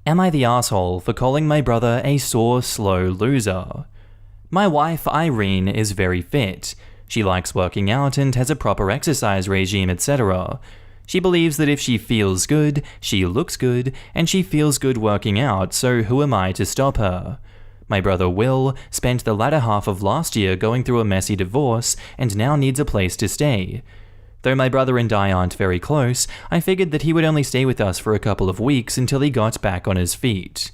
Am I the asshole for calling my brother a sore, slow loser? My wife, Irene, is very fit. She likes working out and has a proper exercise regime, etc. She believes that if she feels good, she looks good, and she feels good working out, so who am I to stop her? My brother Will spent the latter half of last year going through a messy divorce and now needs a place to stay. Though my brother and I aren't very close, I figured that he would only stay with us for a couple of weeks until he got back on his feet.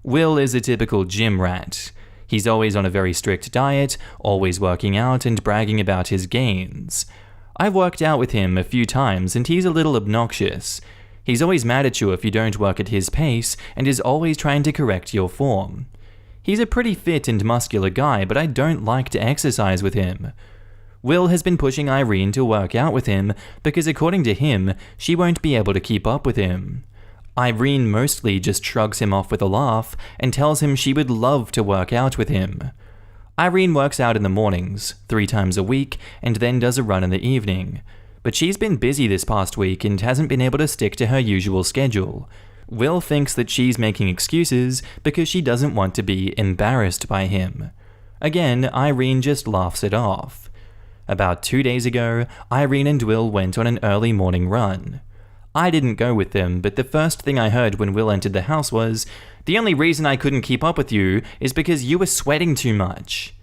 Will is a typical gym rat. He's always on a very strict diet, always working out and bragging about his gains. I've worked out with him a few times and he's a little obnoxious. He's always mad at you if you don't work at his pace and is always trying to correct your form. He's a pretty fit and muscular guy, but I don't like to exercise with him. Will has been pushing Irene to work out with him because according to him, she won't be able to keep up with him. Irene mostly just shrugs him off with a laugh and tells him she would love to work out with him. Irene works out in the mornings, 3 times a week, and then does a run in the evening. But she's been busy this past week and hasn't been able to stick to her usual schedule. Will thinks that she's making excuses because she doesn't want to be embarrassed by him. Again, Irene just laughs it off. About 2 days ago, Irene and Will went on an early morning run. I didn't go with them, but the first thing I heard when Will entered the house was, "The only reason I couldn't keep up with you is because you were sweating too much."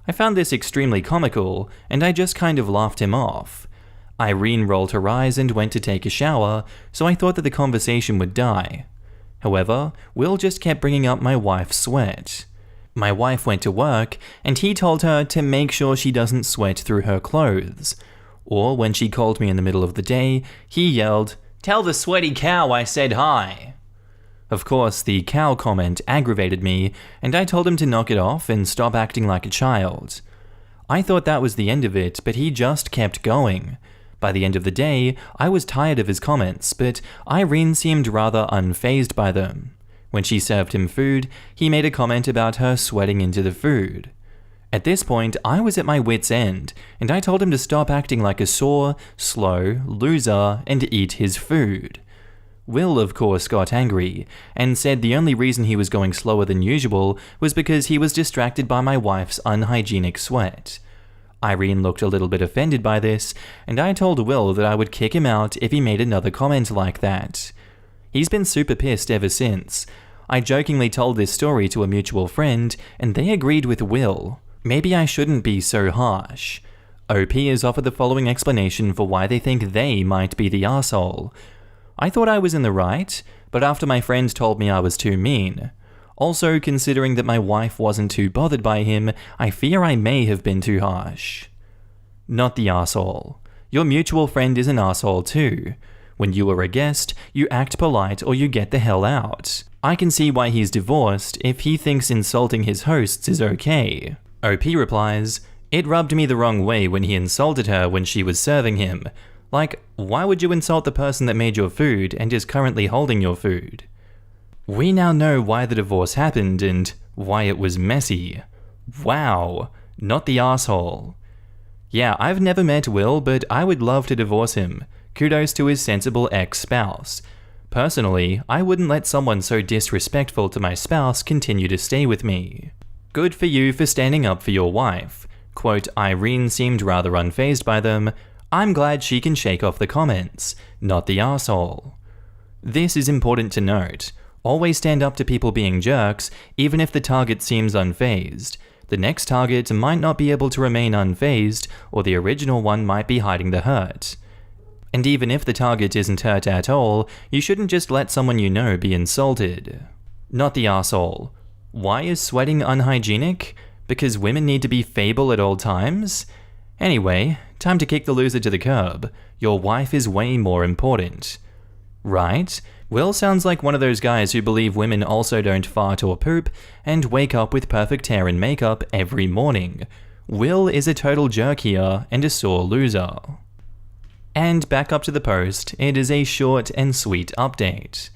I found this extremely comical, and I just kind of laughed him off. Irene rolled her eyes and went to take a shower, so I thought that the conversation would die. However, Will just kept bringing up my wife's sweat. My wife went to work, and he told her to make sure she doesn't sweat through her clothes. Or when she called me in the middle of the day, he yelled, "Tell the sweaty cow I said hi." Of course, the cow comment aggravated me, and I told him to knock it off and stop acting like a child. I thought that was the end of it, but he just kept going. By the end of the day, I was tired of his comments, but Irene seemed rather unfazed by them. When she served him food, he made a comment about her sweating into the food. At this point, I was at my wit's end, and I told him to stop acting like a sore, slow loser and eat his food. Will, of course, got angry, and said the only reason he was going slower than usual was because he was distracted by my wife's unhygienic sweat. Irene looked a little bit offended by this, and I told Will that I would kick him out if he made another comment like that. He's been super pissed ever since. I jokingly told this story to a mutual friend, and they agreed with Will. Maybe I shouldn't be so harsh. OP has offered the following explanation for why they think they might be the arsehole. I thought I was in the right, but after my friend told me I was too mean. Also, considering that my wife wasn't too bothered by him, I fear I may have been too harsh. Not the arsehole. Your mutual friend is an arsehole too. When you are a guest, you act polite or you get the hell out. I can see why he's divorced if he thinks insulting his hosts is okay. OP replies, "It rubbed me the wrong way when he insulted her when she was serving him. Like, why would you insult the person that made your food and is currently holding your food?" We now know why the divorce happened and why it was messy. Wow, not the asshole. Yeah, I've never met Will, but I would love to divorce him. Kudos to his sensible ex-spouse. Personally, I wouldn't let someone so disrespectful to my spouse continue to stay with me. Good for you for standing up for your wife. Quote, Irene seemed rather unfazed by them. I'm glad she can shake off the comments, not the asshole. This is important to note. Always stand up to people being jerks, even if the target seems unfazed. The next target might not be able to remain unfazed, or the original one might be hiding the hurt. And even if the target isn't hurt at all, you shouldn't just let someone you know be insulted. Not the asshole. Why is sweating unhygienic? Because women need to be fable at all times? Anyway, time to kick the loser to the curb. Your wife is way more important. Right? Will sounds like one of those guys who believe women also don't fart or poop and wake up with perfect hair and makeup every morning. Will is a total jerk here and a sore loser. And back up to the post, it is a short and sweet update.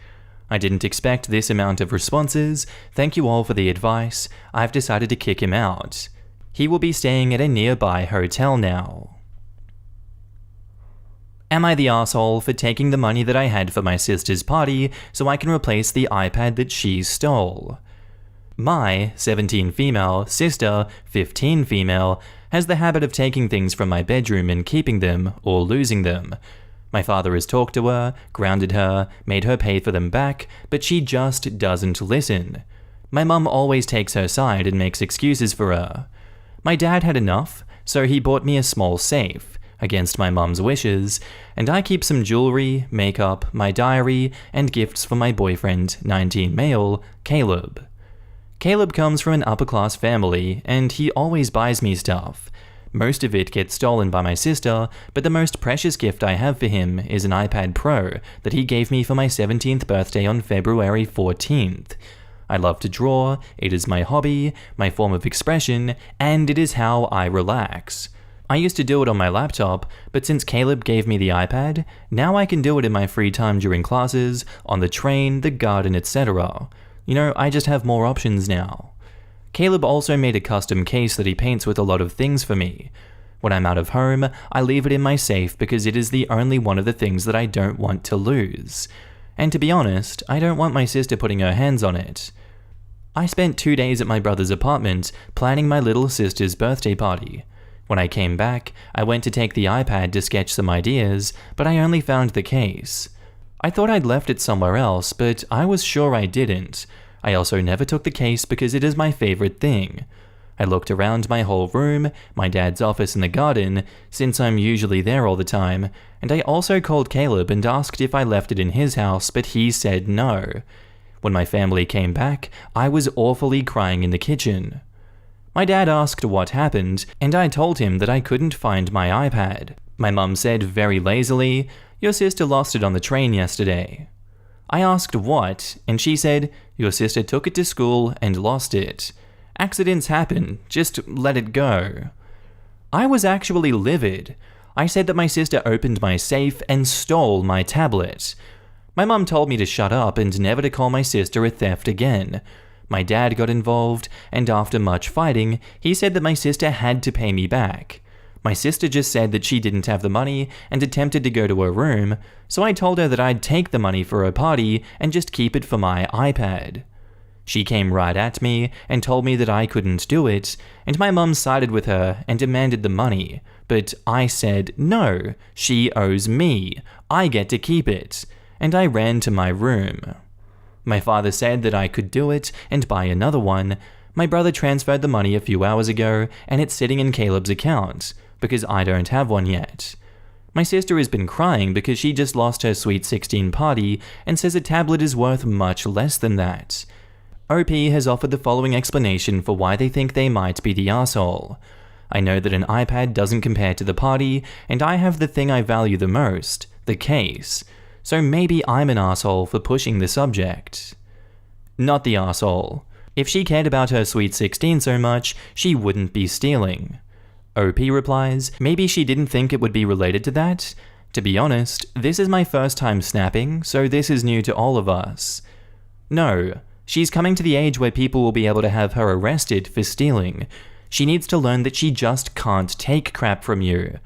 I didn't expect this amount of responses. Thank you all for the advice. I've decided to kick him out. He will be staying at a nearby hotel now. Am I the asshole for taking the money that I had for my sister's party so I can replace the iPad that she stole? My 17 female sister, 15 female, has the habit of taking things from my bedroom and keeping them or losing them. My father has talked to her, grounded her, made her pay for them back, but she just doesn't listen. My mum always takes her side and makes excuses for her. My dad had enough, so he bought me a small safe, against my mum's wishes, and I keep some jewelry, makeup, my diary, and gifts for my boyfriend, 19 male, Caleb. Caleb comes from an upper-class family, and he always buys me stuff. Most of it gets stolen by my sister, but the most precious gift I have for him is an iPad Pro that he gave me for my 17th birthday on February 14th. I love to draw, it is my hobby, my form of expression, and it is how I relax. I used to do it on my laptop, but since Caleb gave me the iPad, now I can do it in my free time during classes, on the train, the garden, etc. You know, I just have more options now. Caleb also made a custom case that he paints with a lot of things for me. When I'm out of home, I leave it in my safe because it is the only one of the things that I don't want to lose. And to be honest, I don't want my sister putting her hands on it. I spent 2 days at my brother's apartment planning my little sister's birthday party. When I came back, I went to take the iPad to sketch some ideas, but I only found the case. I thought I'd left it somewhere else, but I was sure I didn't. I also never took the case because it is my favorite thing. I looked around my whole room, my dad's office and the garden, since I'm usually there all the time, and I also called Caleb and asked if I left it in his house, but he said no. When my family came back, I was awfully crying in the kitchen. My dad asked what happened, and I told him that I couldn't find my iPad. My mum said very lazily, "Your sister lost it on the train yesterday." I asked what, and she said, "Your sister took it to school and lost it. Accidents happen, just let it go." I was actually livid. I said that my sister opened my safe and stole my tablet. My mum told me to shut up and never to call my sister a theft again. My dad got involved, and after much fighting, he said that my sister had to pay me back. My sister just said that she didn't have the money and attempted to go to her room, so I told her that I'd take the money for her party and just keep it for my iPad. She came right at me and told me that I couldn't do it, and my mum sided with her and demanded the money, but I said no, she owes me, I get to keep it, and I ran to my room. My father said that I could do it and buy another one. My brother transferred the money a few hours ago, and it's sitting in Caleb's account, because I don't have one yet. My sister has been crying because she just lost her Sweet 16 party and says a tablet is worth much less than that. OP has offered the following explanation for why they think they might be the asshole. I know that an iPad doesn't compare to the party, and I have the thing I value the most, the case. So maybe I'm an asshole for pushing the subject. Not the asshole. If she cared about her Sweet 16 so much, she wouldn't be stealing. OP replies, maybe she didn't think it would be related to that? To be honest, this is my first time snapping, so this is new to all of us. No, she's coming to the age where people will be able to have her arrested for stealing. She needs to learn that she just can't take crap from you.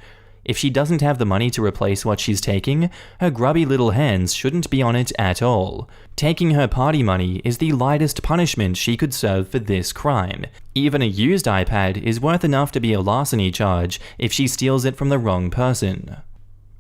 If she doesn't have the money to replace what she's taking, her grubby little hands shouldn't be on it at all. Taking her party money is the lightest punishment she could serve for this crime. Even a used iPad is worth enough to be a larceny charge if she steals it from the wrong person.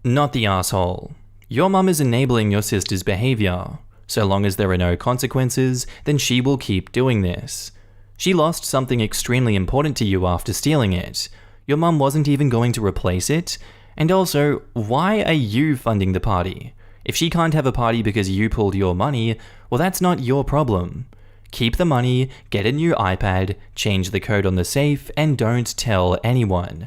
Not the asshole. Your mum is enabling your sister's behavior. So long as there are no consequences, then she will keep doing this. She lost something extremely important to you after stealing it. Your mum wasn't even going to replace it? And also, why are you funding the party? If she can't have a party because you pulled your money, well, that's not your problem. Keep the money, get a new iPad, change the code on the safe, and don't tell anyone.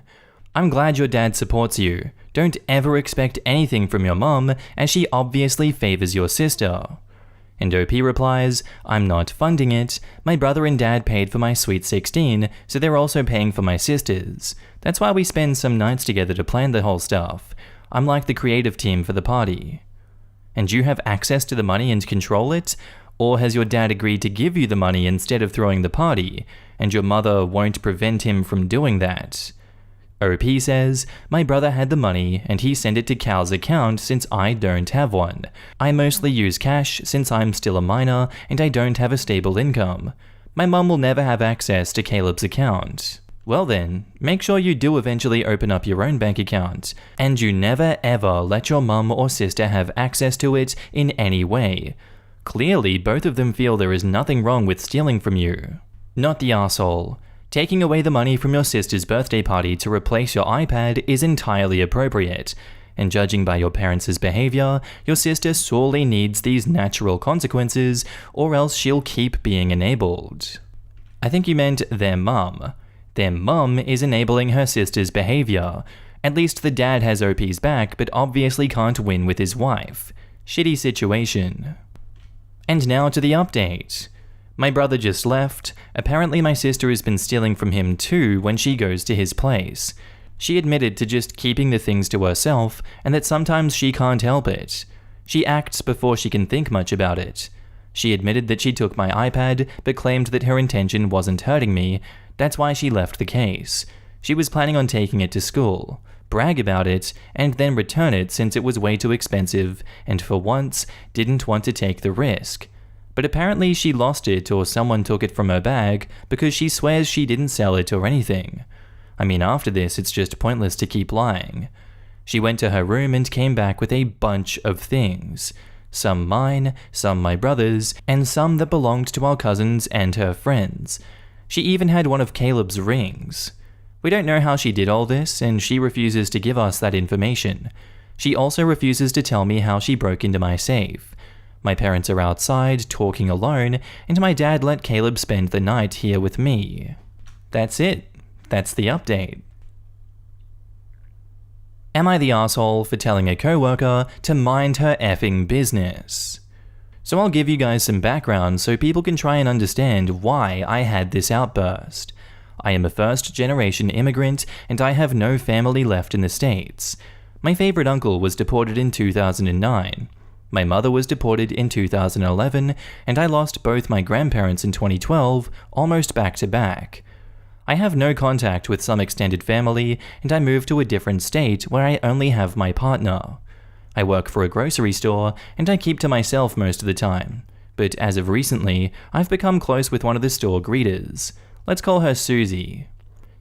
I'm glad your dad supports you. Don't ever expect anything from your mum, as she obviously favors your sister. And OP replies, I'm not funding it. My brother and dad paid for my Sweet 16, so they're also paying for my sister's. That's why we spend some nights together to plan the whole stuff. I'm like the creative team for the party. And you have access to the money and control it? Or has your dad agreed to give you the money instead of throwing the party, and your mother won't prevent him from doing that? OP says, my brother had the money and he sent it to Cal's account since I don't have one. I mostly use cash since I'm still a minor and I don't have a stable income. My mum will never have access to Caleb's account. Well then, make sure you do eventually open up your own bank account, and you never ever let your mum or sister have access to it in any way. Clearly, both of them feel there is nothing wrong with stealing from you. Not the arsehole. Taking away the money from your sister's birthday party to replace your iPad is entirely appropriate, and judging by your parents' behavior, your sister sorely needs these natural consequences, or else she'll keep being enabled. I think you meant their mum. Their mum is enabling her sister's behavior. At least the dad has OP's back, but obviously can't win with his wife. Shitty situation. And now to the update. My brother just left. Apparently my sister has been stealing from him too when she goes to his place. She admitted to just keeping the things to herself and that sometimes she can't help it. She acts before she can think much about it. She admitted that she took my iPad but claimed that her intention wasn't hurting me. That's why she left the case. She was planning on taking it to school, brag about it, and then return it since it was way too expensive and for once didn't want to take the risk. But apparently she lost it or someone took it from her bag because she swears she didn't sell it or anything. I mean, after this, it's just pointless to keep lying. She went to her room and came back with a bunch of things. Some mine, some my brother's, and some that belonged to our cousins and her friends. She even had one of Caleb's rings. We don't know how she did all this, and she refuses to give us that information. She also refuses to tell me how she broke into my safe. My parents are outside, talking alone, and my dad let Caleb spend the night here with me. That's it. That's the update. Am I the asshole for telling a coworker to mind her effing business? So I'll give you guys some background so people can try and understand why I had this outburst. I am a first-generation immigrant and I have no family left in the States. My favorite uncle was deported in 2009. My mother was deported in 2011, and I lost both my grandparents in 2012, almost back to back. I have no contact with some extended family, and I moved to a different state where I only have my partner. I work for a grocery store, and I keep to myself most of the time. But as of recently, I've become close with one of the store greeters. Let's call her Susie.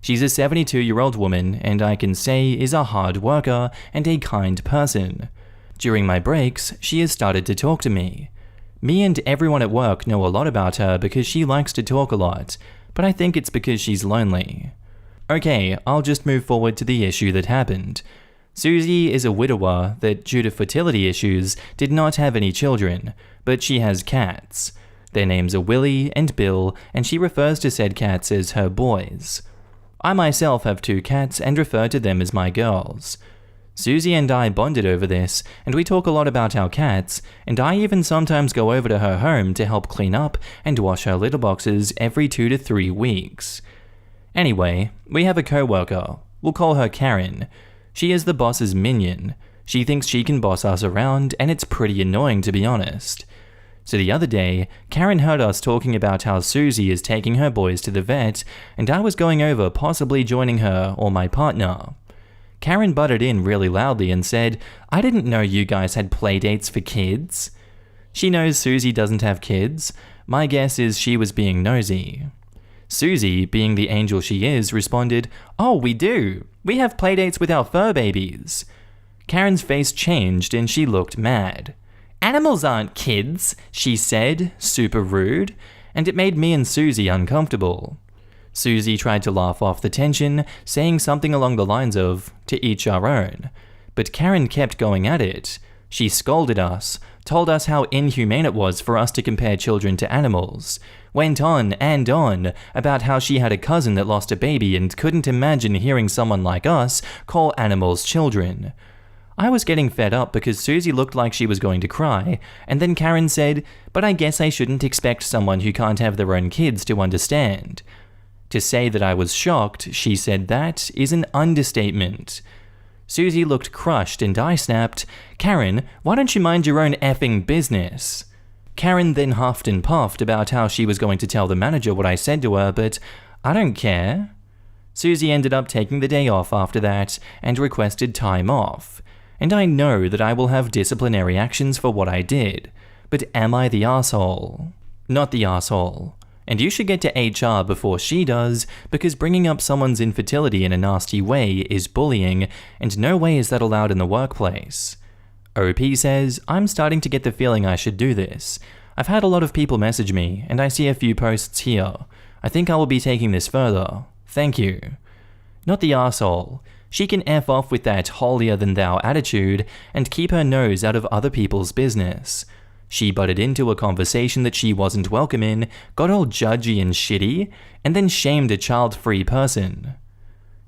She's a 72-year-old woman, and I can say is a hard worker and a kind person. During my breaks, she has started to talk to me. Me and everyone at work know a lot about her because she likes to talk a lot, but I think it's because she's lonely. Okay, I'll just move forward to the issue that happened. Susie is a widower that, due to fertility issues, did not have any children, but she has cats. Their names are Willie and Bill, and she refers to said cats as her boys. I myself have 2 cats and refer to them as my girls. Susie and I bonded over this, and we talk a lot about our cats, and I even sometimes go over to her home to help clean up and wash her litter boxes every 2 to 3 weeks. Anyway, we have a co-worker. We'll call her Karen. She is the boss's minion. She thinks she can boss us around, and it's pretty annoying to be honest. So the other day, Karen heard us talking about how Susie is taking her boys to the vet, and I was going over possibly joining her or my partner. Karen butted in really loudly and said, "I didn't know you guys had playdates for kids." She knows Susie doesn't have kids. My guess is she was being nosy. Susie, being the angel she is, responded, "Oh, we do. We have playdates with our fur babies." Karen's face changed and she looked mad. "Animals aren't kids," she said, super rude, and it made me and Susie uncomfortable. Susie tried to laugh off the tension, saying something along the lines of, "To each our own." But Karen kept going at it. She scolded us, told us how inhumane it was for us to compare children to animals, went on and on about how she had a cousin that lost a baby and couldn't imagine hearing someone like us call animals children. I was getting fed up because Susie looked like she was going to cry, and then Karen said, "But I guess I shouldn't expect someone who can't have their own kids to understand." To say that I was shocked she said that is an understatement. Susie looked crushed and I snapped, "Karen, why don't you mind your own effing business?" Karen then huffed and puffed about how she was going to tell the manager what I said to her, but I don't care. Susie ended up taking the day off after that and requested time off. And I know that I will have disciplinary actions for what I did, but am I the asshole? Not the asshole. And you should get to HR before she does, because bringing up someone's infertility in a nasty way is bullying, and no way is that allowed in the workplace. OP says, I'm starting to get the feeling I should do this. I've had a lot of people message me, and I see a few posts here. I think I will be taking this further. Thank you. Not the asshole. She can F off with that holier-than-thou attitude and keep her nose out of other people's business. She butted into a conversation that she wasn't welcome in, got all judgy and shitty, and then shamed a child-free person.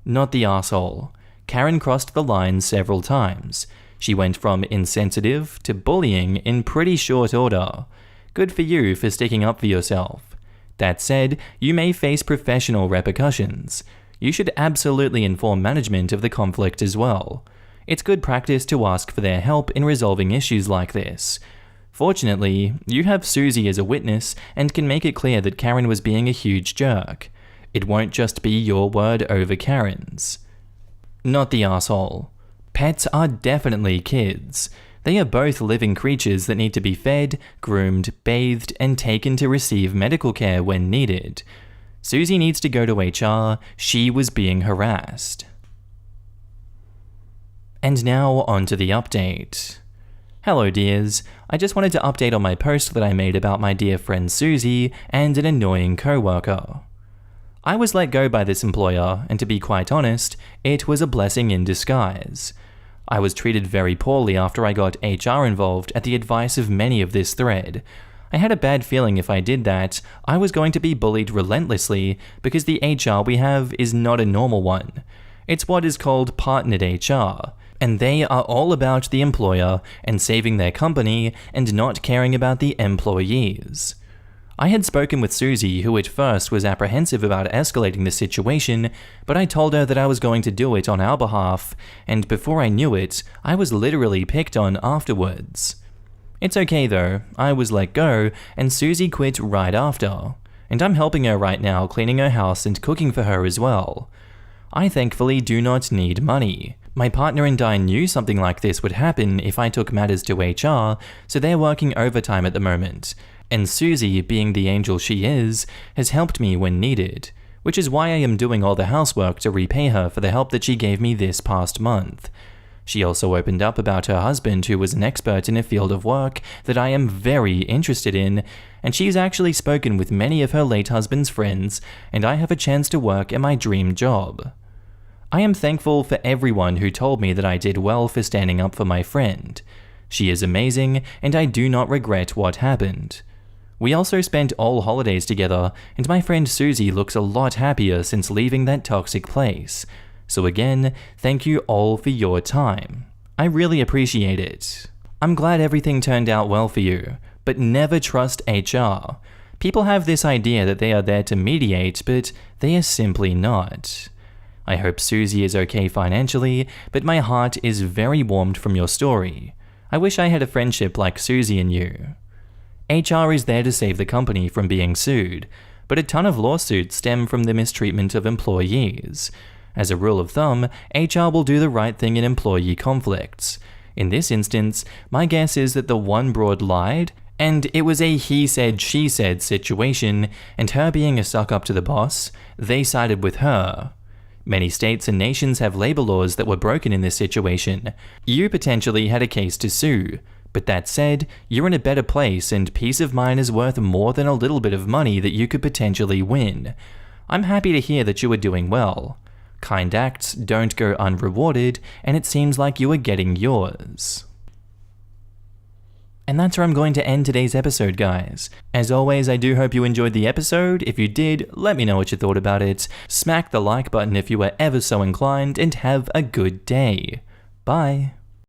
Not the asshole. Karen crossed the line several times. She went from insensitive to bullying in pretty short order. Good for you for sticking up for yourself. That said, you may face professional repercussions. You should absolutely inform management of the conflict as well. It's good practice to ask for their help in resolving issues like this. Fortunately, you have Susie as a witness and can make it clear that Karen was being a huge jerk. It won't just be your word over Karen's. Not the asshole. Pets are definitely kids. They are both living creatures that need to be fed, groomed, bathed, and taken to receive medical care when needed. Susie needs to go to HR. She was being harassed. And now onto the update. Hello dears, I just wanted to update on my post that I made about my dear friend Susie and an annoying coworker. I was let go by this employer, and to be quite honest, it was a blessing in disguise. I was treated very poorly after I got HR involved at the advice of many of this thread. I had a bad feeling if I did that, I was going to be bullied relentlessly because the HR we have is not a normal one. It's what is called partnered HR. And they are all about the employer and saving their company and not caring about the employees. I had spoken with Susie, who at first was apprehensive about escalating the situation, but I told her that I was going to do it on our behalf, and before I knew it, I was literally picked on afterwards. It's okay though, I was let go, and Susie quit right after, and I'm helping her right now cleaning her house and cooking for her as well. I thankfully do not need money. My partner and I knew something like this would happen if I took matters to HR, so they're working overtime at the moment. And Susie, being the angel she is, has helped me when needed, which is why I am doing all the housework to repay her for the help that she gave me this past month. She also opened up about her husband, who was an expert in a field of work that I am very interested in, and she's actually spoken with many of her late husband's friends, and I have a chance to work at my dream job. I am thankful for everyone who told me that I did well for standing up for my friend. She is amazing, and I do not regret what happened. We also spent all holidays together, and my friend Susie looks a lot happier since leaving that toxic place. So again, thank you all for your time. I really appreciate it. I'm glad everything turned out well for you, but never trust HR. People have this idea that they are there to mediate, but they are simply not. I hope Susie is okay financially, but my heart is very warmed from your story. I wish I had a friendship like Susie and you. HR is there to save the company from being sued, but a ton of lawsuits stem from the mistreatment of employees. As a rule of thumb, HR will do the right thing in employee conflicts. In this instance, my guess is that the one broad lied, and it was a he said, she said situation, and her being a suck up to the boss, they sided with her. Many states and nations have labor laws that were broken in this situation. You potentially had a case to sue, but that said, you're in a better place and peace of mind is worth more than a little bit of money that you could potentially win. I'm happy to hear that you are doing well. Kind acts don't go unrewarded, and it seems like you are getting yours. And that's where I'm going to end today's episode, guys. As always, I do hope you enjoyed the episode. If you did, let me know what you thought about it. Smack the like button if you were ever so inclined, and have a good day. Bye.